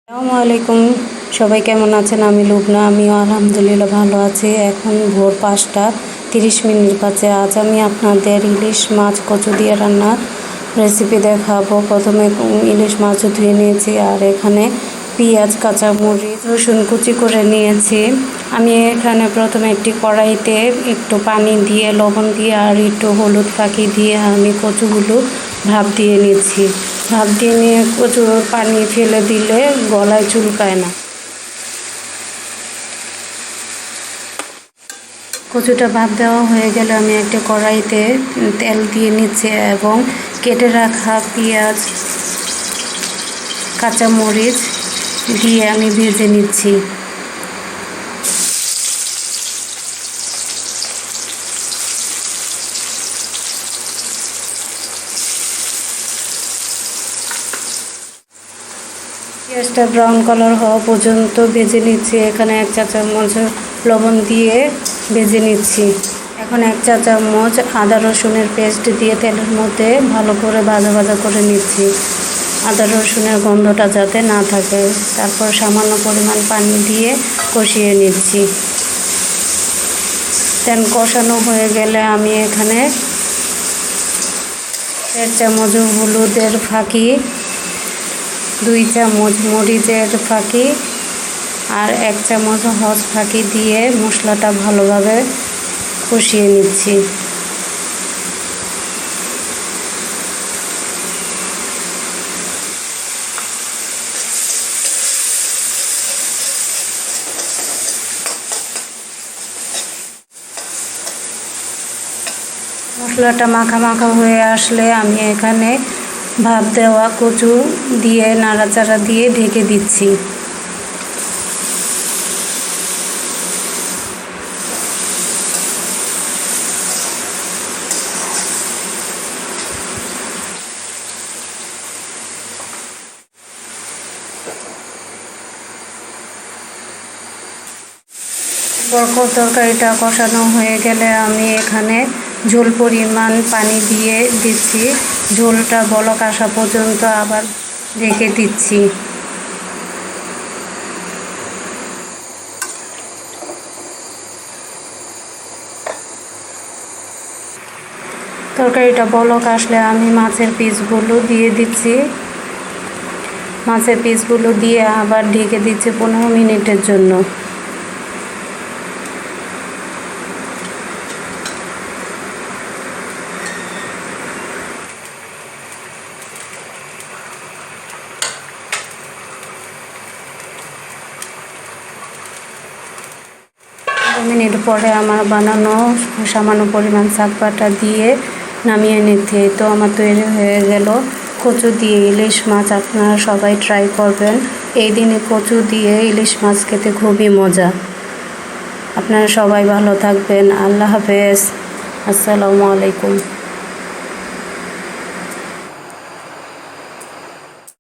আসসালামু আলাইকুম। সবাই কেমন আছেন? আমি লুবনা। আমিও আলহামদুলিল্লাহ ভালো আছি। এখন ভোর 5টা 30 মিনিট বাজে। আজ আমি আপনাদের ইলিশ মাছ কচু দিয়ে রান্নার রেসিপি দেখাবো। প্রথমে ইলিশ মাছ ধুয়ে নিয়েছি, আর এখানে পেঁয়াজ, কাঁচামরিচ, রসুন কুচি করে নিয়েছি। আমি এখানে প্রথমে একটি কড়াইতে একটু পানি দিয়ে, লবণ দিয়ে আর একটু হলুদ ফাঁকি দিয়ে আমি কচুগুলো ভাপ দিয়ে নিচ্ছি। ভাপ দিয়ে নিয়ে কচুর পানি ফেলে দিলে গলায় চুলকায় না। কচুটা ভাপ দেওয়া হয়ে গেলে আমি একটা কড়াইতে তেল দিয়ে নিচ্ছি এবং কেটে রাখা পেঁয়াজ, কাঁচামরিচ দিয়ে আমি ভেজে নিচ্ছি। পেঁয়াজটা ব্রাউন কালার হওয়া পর্যন্ত ভেজে নিচ্ছি। এখানে 1 চা চামচ লবণ দিয়ে ভেজে নিচ্ছি। এখন 1 চা চামচ আদা রসুনের পেস্ট দিয়ে তেলের মধ্যে ভালো করে ভাজা করে নিচ্ছি, আদা রসুনের গন্ধটা যাতে না থাকে। তারপর সামান্য পরিমাণ পানি দিয়ে কষিয়ে নিচ্ছি। দেন কষানো হয়ে গেলে আমি এখানে 1 চামচ হলুদের ফাঁকি, 2 চামচ মরিচের ফাঁকি আর 1 চামচ হলুদ ফাঁকি দিয়ে মশলাটা ভালোভাবে কষিয়ে নিচ্ছি। মশলাটা মাখা হয়ে আসলে আমি এখানে ভাপ দেওয়া কচু দিয়ে নাড়াচাড়া দিয়ে ঢেকে দিচ্ছি। তরকারিটা কষানো হয়ে গেলে আমি এখানে ঝোল পরিমাণ পানি দিয়ে দিচ্ছি। ঝোলটা বলক আসা পর্যন্ত আবার ঢেকে দিচ্ছি। তরকারিটা বলক আসলে আমি মাছের পিসগুলো দিয়ে দিচ্ছি। মাছের পিসগুলো দিয়ে আবার ঢেকে দিচ্ছি 15 মিনিটের জন্য। মিনিট পরে আমার বানানো সামান্য পরিমাণ শাক বাটা দিয়ে নামিয়ে নিতে। তো আমার তৈরি হয়ে গেল কচু দিয়ে ইলিশ মাছ। আপনারা সবাই ট্রাই করবেন। এই দিনে কচু দিয়ে ইলিশ মাছ খেতে খুবই মজা। আপনারা সবাই ভালো থাকবেন। আল্লাহ হাফেজ। আসসালামু আলাইকুম।